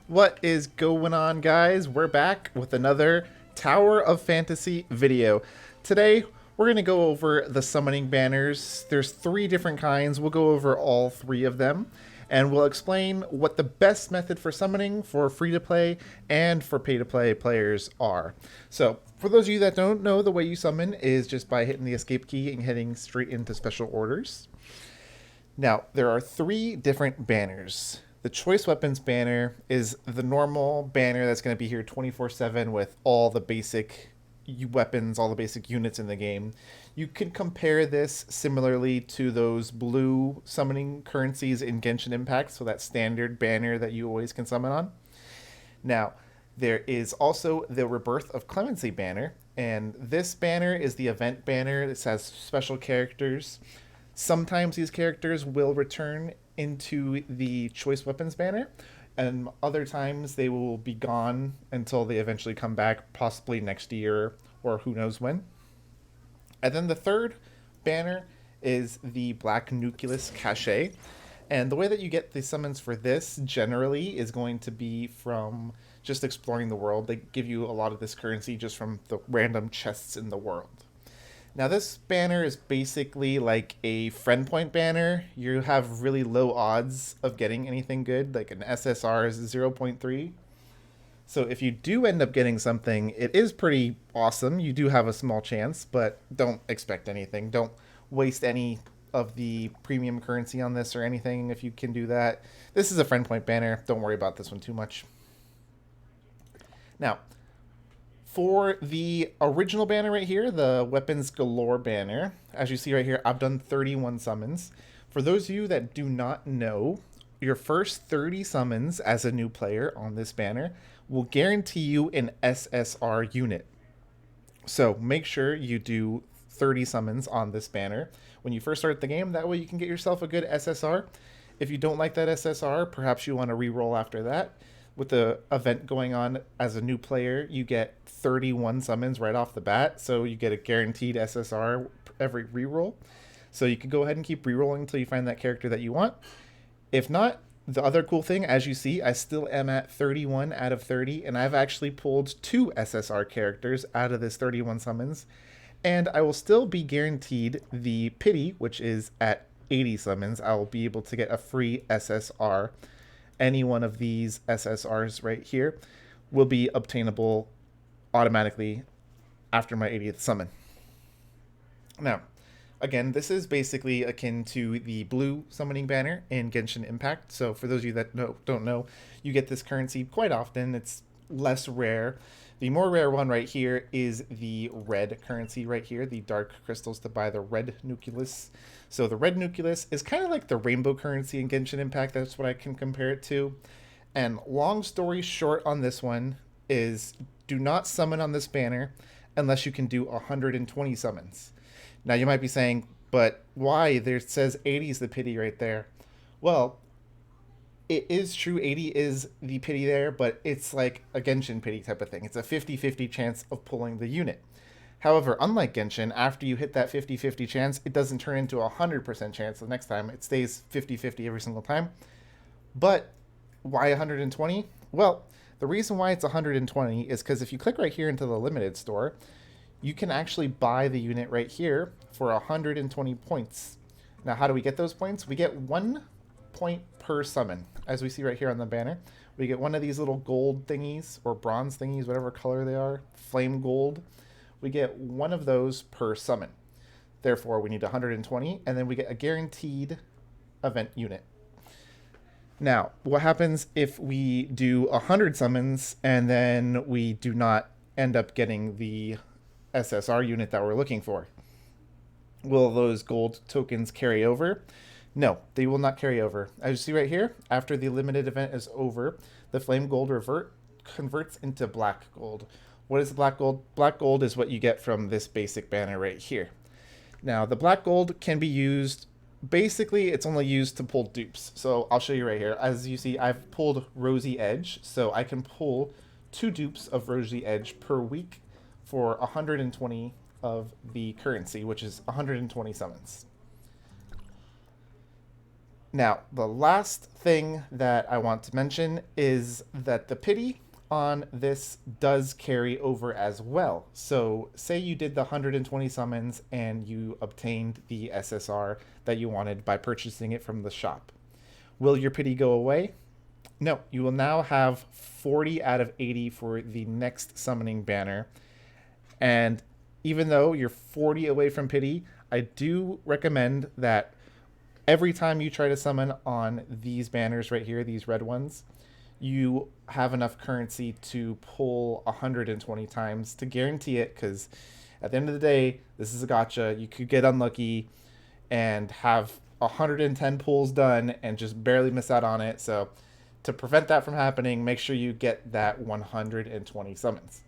What is going on, guys? We're back with another Tower of Fantasy video. Today, we're going to go over the summoning banners. There's three different kinds. We'll go over all three of them, and we'll explain what the best method for summoning for free-to-play and for pay-to-play players are. So, for those of you that don't know, the way you summon is just by hitting the escape key and heading straight into special orders. Now, there are three different banners. The choice weapons banner is the normal banner that's going to be here 24/7 with all the basic weapons, all the basic units in the game. You can compare this similarly to those blue summoning currencies in Genshin Impact, so that standard banner that you always can summon on. Now, there is also the Rebirth of Clemency banner, and this banner is the event banner. This has special characters. Sometimes these characters will return into the choice weapons banner, and other times they will be gone until they eventually come back, possibly next year or who knows when. And then the third banner is the Black Nucleus Cache. And the way that you get the summons for this generally is going to be from just exploring the world. They give you a lot of this currency just from the random chests in the world. Now, this banner is basically like a friend point banner. You have really low odds of getting anything good, like an SSR is 0.3. So if you do end up getting something, it is pretty awesome. You do have a small chance, but don't expect anything. Don't waste any of the premium currency on this or anything if you can do that. This is a friend point banner. Don't worry about this one too much. Now, for the original banner right here, the Weapons Galore banner, as you see right here, I've done 31 summons. For those of you that do not know, your first 30 summons as a new player on this banner will guarantee you an SSR unit. So make sure you do 30 summons on this banner when you first start the game. That way you can get yourself a good SSR. If you don't like that SSR, perhaps you want to re-roll after that. With the event going on as a new player, you get 31 summons right off the bat, so you get a guaranteed SSR every reroll. So you can go ahead and keep rerolling until you find that character that you want. If not, the other cool thing, as you see, I still am at 31 out of 30, and I've actually pulled 2 SSR characters out of this 31 summons, and I will still be guaranteed the pity, which is at 80 summons. I will be able to get a free SSR. Any one of these SSRs right here will be obtainable automatically after my 80th summon. Now, again, this is basically akin to the blue summoning banner in Genshin Impact. So for those of you that don't know, you get this currency quite often. It's less rare. The more rare one right here is the red currency right here, the dark crystals to buy the red Nucleus. So the red Nucleus is kind of like the rainbow currency in Genshin Impact. That's what I can compare it to. And long story short on this one is do not summon on this banner unless you can do 120 summons. Now you might be saying, but why? There says 80 is the pity right there. Well, it is true 80 is the pity there, but it's like a Genshin pity type of thing. It's a 50-50 chance of pulling the unit. However, unlike Genshin, after you hit that 50-50 chance, it doesn't turn into a 100% chance the next time. It stays 50-50 every single time. But why 120? Well, the reason why it's 120 is because if you click right here into the limited store, you can actually buy the unit right here for 120 points. Now, how do we get those points? We get 1 point per summon. As we see right here on the banner, we get one of these little gold thingies or bronze thingies, whatever color they are, flame gold. We get one of those per summon. Therefore, we need 120, and then we get a guaranteed event unit. Now, what happens if we do 100 summons and then we do not end up getting the SSR unit that we're looking for? Will those gold tokens carry over? No, they will not carry over. As you see right here, after the limited event is over, the flame gold converts into black gold. What is the black gold? Black gold is what you get from this basic banner right here. Now, the black gold can be used, basically it's only used to pull dupes. So I'll show you right here. As you see, I've pulled Rosy Edge, so I can pull 2 dupes of Rosy Edge per week for 120 of the currency, which is 120 summons. Now, the last thing that I want to mention is that the pity on this does carry over as well. So, say you did the 120 summons and you obtained the SSR that you wanted by purchasing it from the shop. Will your pity go away? No, you will now have 40 out of 80 for the next summoning banner. And even though you're 40 away from pity, I do recommend that every time you try to summon on these banners right here, these red ones, you have enough currency to pull 120 times to guarantee it, because at the end of the day, this is a gacha. You could get unlucky and have 110 pulls done and just barely miss out on it. So to prevent that from happening, make sure you get that 120 summons.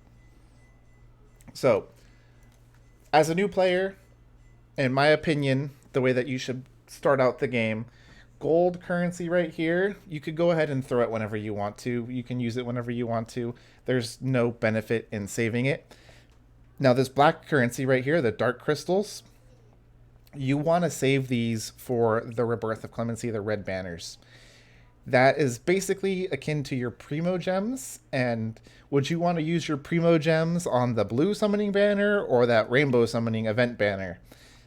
So as a new player, in my opinion, the way that you should start out the game, gold currency right here, you could go ahead and throw it whenever you want to. You can use it whenever you want to. There's no benefit in saving it. Now this black currency right here, the dark crystals, you want to save these for the Rebirth of Clemency, the red banners. That is basically akin to your Primo Gems, and would you want to use your Primo Gems on the blue summoning banner or that rainbow summoning event banner?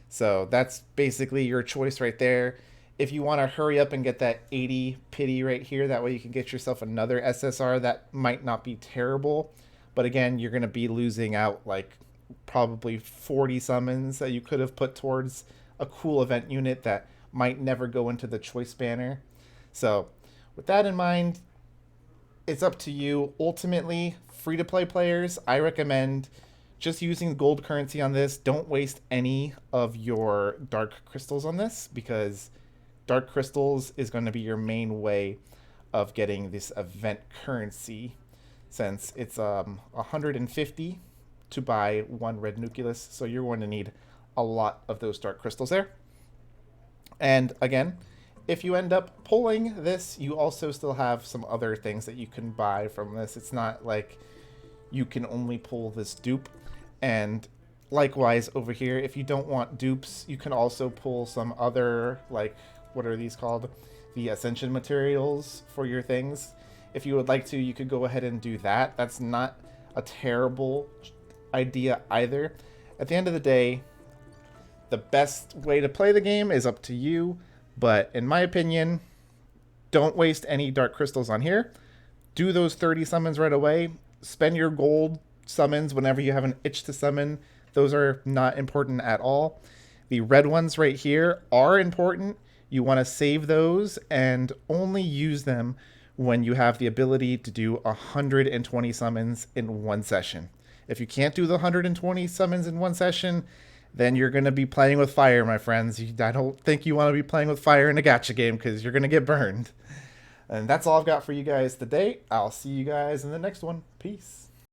So that's basically your choice right there. If you want to hurry up and get that 80 pity right here, that way you can get yourself another SSR, that might not be terrible. But again, you're going to be losing out like probably 40 summons that you could have put towards a cool event unit that might never go into the choice banner. So with that in mind, it's up to you. Ultimately, free-to-play players, I recommend just using gold currency on this. Don't waste any of your dark crystals on this, because dark crystals is going to be your main way of getting this event currency, since it's 150 to buy one red nucleus. So you're going to need a lot of those dark crystals there. And again, if you end up pulling this, you also still have some other things that you can buy from this. It's not like you can only pull this dupe. And likewise over here, if you don't want dupes, you can also pull some other, like, what are these called? The ascension materials for your things. If you would like to, you could go ahead and do that. That's not a terrible idea either. At the end of the day, the best way to play the game is up to you. But in my opinion, don't waste any dark crystals on here. Do those 30 summons right away. Spend your gold summons whenever you have an itch to summon. Those are not important at all. The red ones right here are important. You want to save those and only use them when you have the ability to do 120 summons in one session. If you can't do the 120 summons in one session, then you're going to be playing with fire, my friends. I don't think you want to be playing with fire in a gacha game, because you're going to get burned. And that's all I've got for you guys today. I'll see you guys in the next one. Peace.